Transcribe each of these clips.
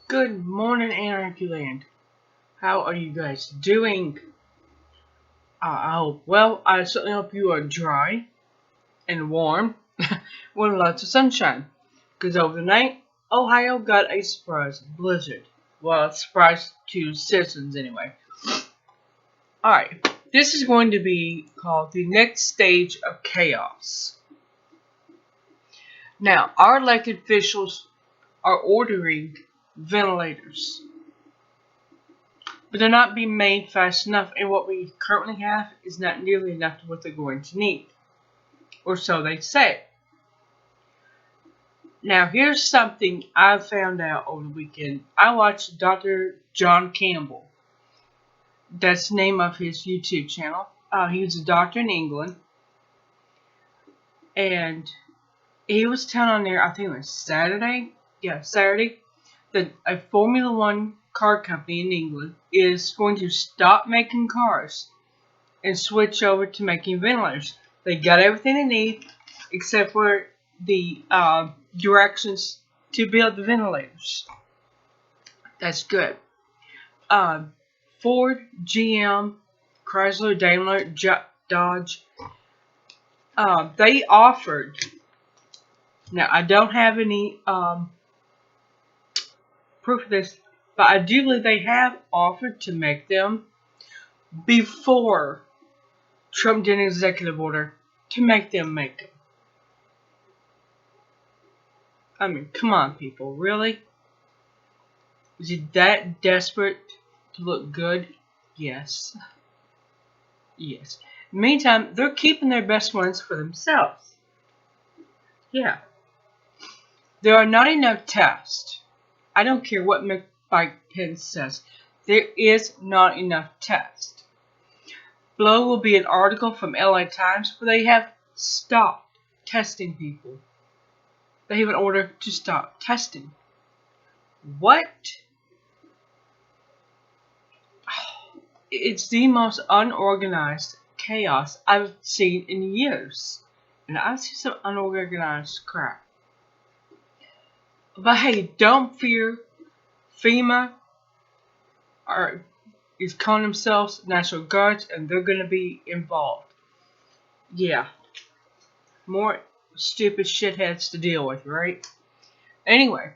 Good morning, Anarchy Land. How are you guys doing? I certainly hope you are dry and warm with lots of sunshine. Because over the night, Ohio got a surprise blizzard. Well, a surprise to citizens anyway. Alright, this is going to be called the next stage of chaos. Now, our elected officials are ordering ventilators, but they're not being made fast enough, and what we currently have is not nearly enough to what they're going to need. Or so they say. Now, here's something I found out over the weekend. I watched Dr. John Campbell. That's the name of his YouTube channel. He was a doctor in England. And he was telling on there, I think it was Saturday. Yeah, Saturday. That a Formula One car company in England is going to stop making cars and switch over to making ventilators. They got everything they need except for the directions to build the ventilators. That's good. Ford, GM, Chrysler, Daimler, Dodge, they offered. Now, I don't have any proof of this, but I do believe they have offered to make them before Trump did an executive order to make them make them. I mean, come on, people. Really? Is he that desperate to look good? Yes. Yes. Meantime, they're keeping their best ones for themselves. Yeah. There are not enough tests. I don't care what Mike Pence says. There is not enough tests. Below will be an article from LA Times where they have stopped testing people. They have an order to stop testing. What? It's the most unorganized chaos I've seen in years. And I've seen some unorganized crap. But hey, don't fear. FEMA is calling themselves National Guards, and they're going to be involved. Yeah. More stupid shitheads to deal with, right? Anyway,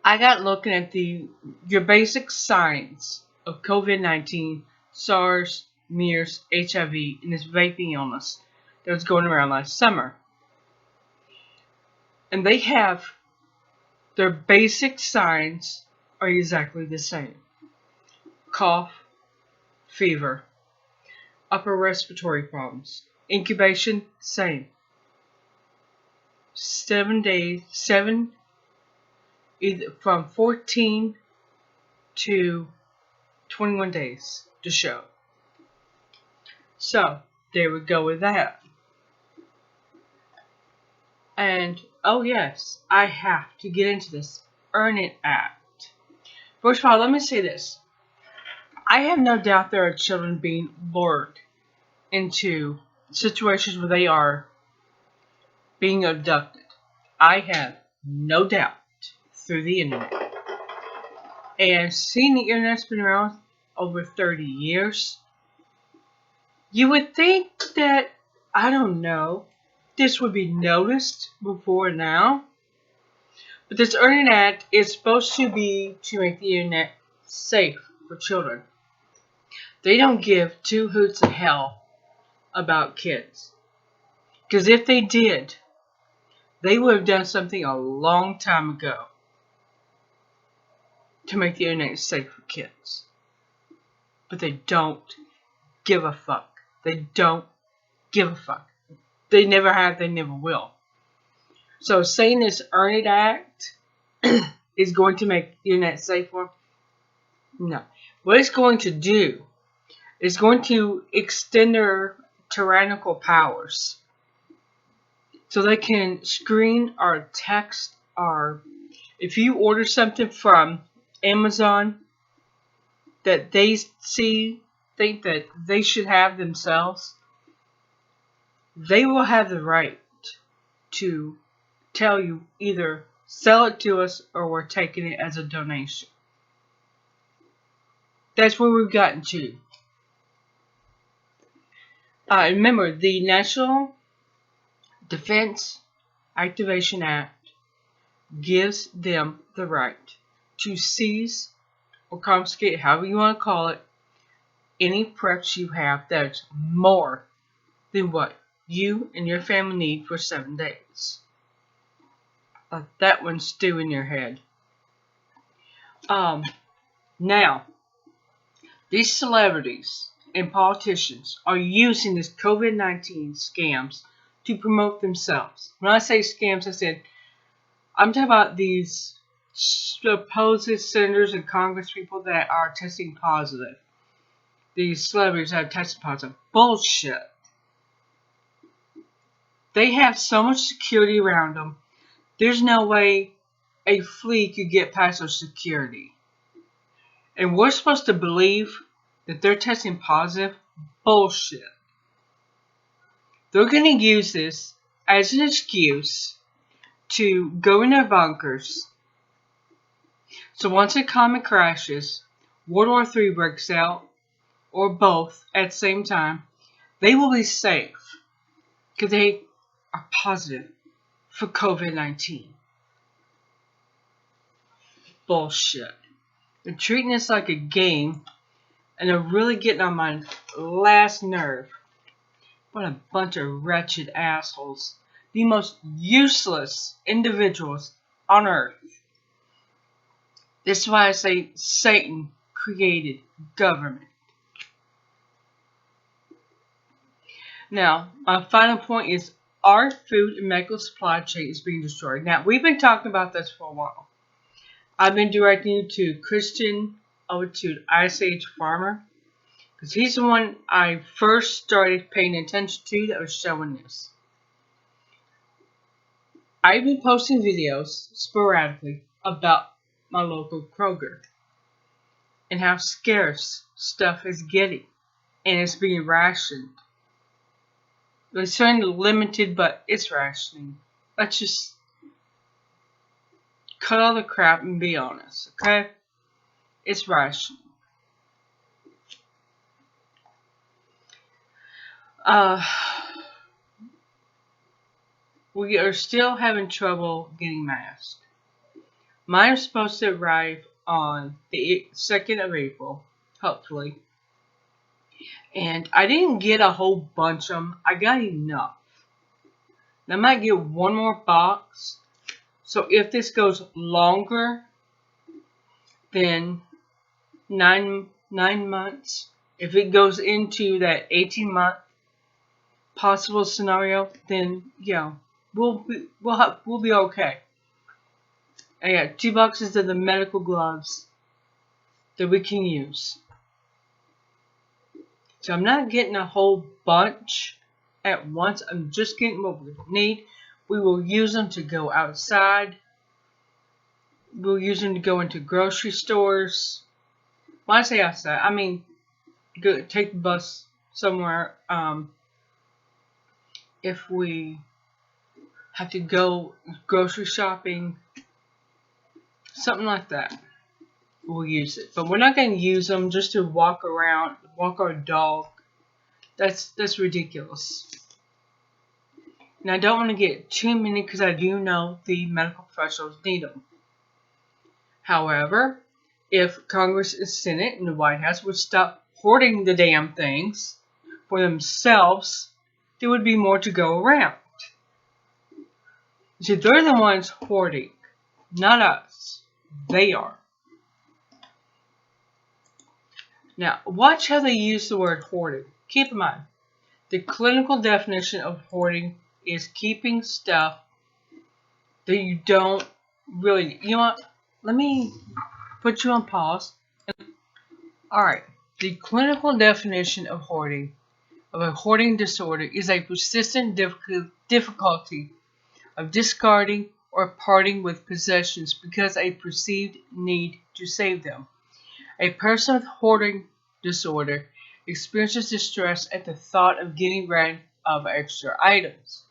I got looking at your basic signs of COVID-19, SARS, MERS, HIV, and this vaping illness that was going around last summer. And they have their basic signs are exactly the same. Cough, fever, upper respiratory problems, incubation, same. 7 days, either from 14 to 21 days to show. So, there we go with that. And, oh yes, I have to get into this Earn It Act. First of all, let me say this. I have no doubt there are children being lured into situations where they are being abducted. I have no doubt through the internet. And seeing the internet's been around over 30 years, you would think that, I don't know, this would be noticed before now. But this Earn It Act is supposed to be to make the internet safe for children. They don't give two hoots of hell about kids. Because if they did, they would have done something a long time ago to make the internet safe for kids. But they don't give a fuck. They don't give a fuck. They never have, they never will. So saying this Earn It Act is going to make the internet safe for them? No. What it's going to do is going to extend their tyrannical powers. So they can screen or text, or if you order something from Amazon that they think that they should have themselves, they will have the right to tell you either sell it to us, or we're taking it as a donation. That's where we've gotten to. Remember, the National Defense Activation Act gives them the right to seize or confiscate, however you want to call it, any preps you have that's more than what you and your family need for 7 days. Let that one stew in your head. Now, these celebrities and politicians are using this COVID-19 scams to promote themselves. When I say scams, I'm talking about these supposed senators and congress people that are testing positive. These celebrities that are testing positive. Bullshit. They have so much security around them. There's no way a flea could get past their security. And we're supposed to believe that they're testing positive? Bullshit. They're going to use this as an excuse to go in their bunkers. So once a comet crashes, World War III breaks out, or both at the same time, they will be safe because they are positive for COVID-19. Bullshit. They're treating this like a game, and they're really getting on my last nerve. What a bunch of wretched assholes. The most useless individuals on earth. This is why I say Satan created government. Now, my final point is our food and medical supply chain is being destroyed. Now, we've been talking about this for a while. I've been directing you to Christian over to ISH Farmer, because he's the one I first started paying attention to that was showing this. I've been posting videos sporadically about my local Kroger and how scarce stuff is getting, and it's being rationed. It's certainly limited, but it's rationing. Let's just cut all the crap and be honest, okay? It's rationing. We are still having trouble getting masks. Mine is supposed to arrive on the 2nd of April, hopefully. And I didn't get a whole bunch of them. I got enough. And I might get one more box. So if this goes longer than 9 months, if it goes into that 18-month possible scenario, then yeah, we'll be okay. I got 2 boxes of the medical gloves that we can use. So I'm not getting a whole bunch at once. I'm just getting what we need. We will use them to go outside. We'll use them to go into grocery stores. When I say outside, I mean go take the bus somewhere. If we have to go grocery shopping, something like that, we'll use it. But we're not going to use them just to walk around, walk our dog. That's ridiculous. And I don't want to get too many because I do know the medical professionals need them. However, if Congress and Senate and the White House would stop hoarding the damn things for themselves, there would be more to go around. See, they're the ones hoarding, not us. They are. Now, watch how they use the word hoarding. Keep in mind, the clinical definition of hoarding is keeping stuff that you don't really... You know what? Let me put you on pause. Alright. The clinical definition of hoarding, of a hoarding disorder, is a persistent difficulty of discarding or parting with possessions because a perceived need to save them. A person with hoarding disorder experiences distress at the thought of getting rid of extra items.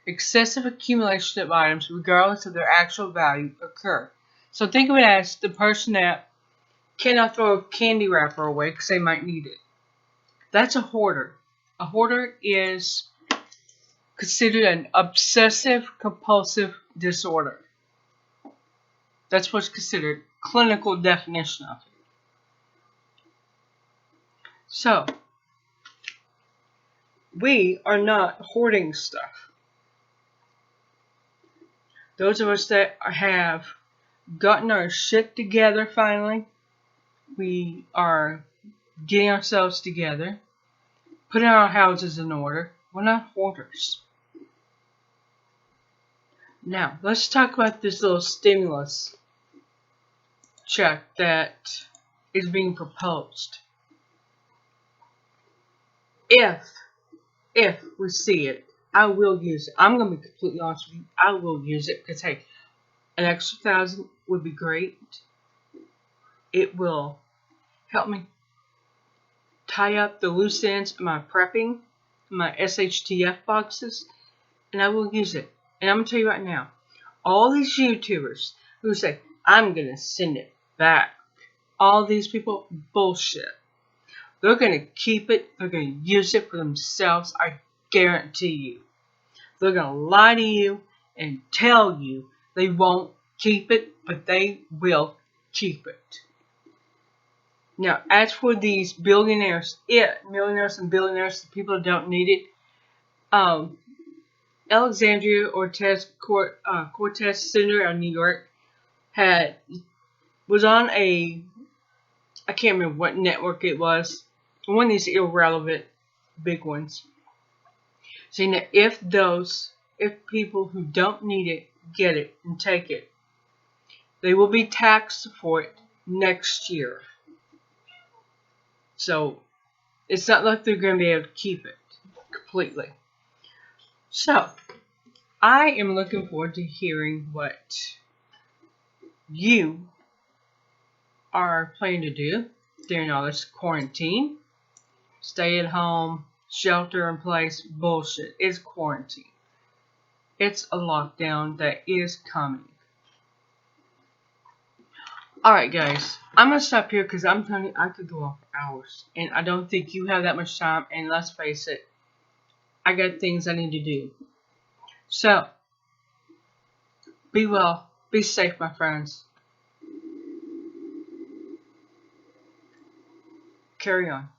excessive accumulation of items, regardless of their actual value, occur. So think of it as the person that cannot throw a candy wrapper away because they might need it. That's a hoarder. A hoarder is considered an obsessive compulsive disorder. That's what's considered clinical definition of it. So, we are not hoarding stuff. Those of us that have gotten our shit together finally, we are getting ourselves together, putting our houses in order. We're not hoarders. Now, let's talk about this little stimulus check that is being proposed. If we see it, I will use it. I'm going to be completely honest with you. I will use it because, hey, an extra $1,000 would be great. It will help me tie up the loose ends of my prepping, my SHTF boxes, and I will use it. And I'm going to tell you right now, all these YouTubers who say, I'm going to send it back, all these people, bullshit. They're going to keep it. They're going to use it for themselves. I guarantee you. They're going to lie to you and tell you they won't keep it, but they will keep it. Now, as for these millionaires and billionaires, the people that don't need it, Alexandria Cortez Senator of New York was on I can't remember what network it was, one of these irrelevant big ones, saying that if people who don't need it get it and take it, they will be taxed for it next year. So it's not like they're going to be able to keep it completely. So I am looking forward to hearing what you are planning to do during all this quarantine. Stay at home, shelter in place, bullshit. It's quarantine. It's a lockdown that is coming. Alright guys, I'm going to stop here because I'm telling you I could go on for hours. And I don't think you have that much time, and let's face it, I got things I need to do. So, be well, be safe my friends. Carry on.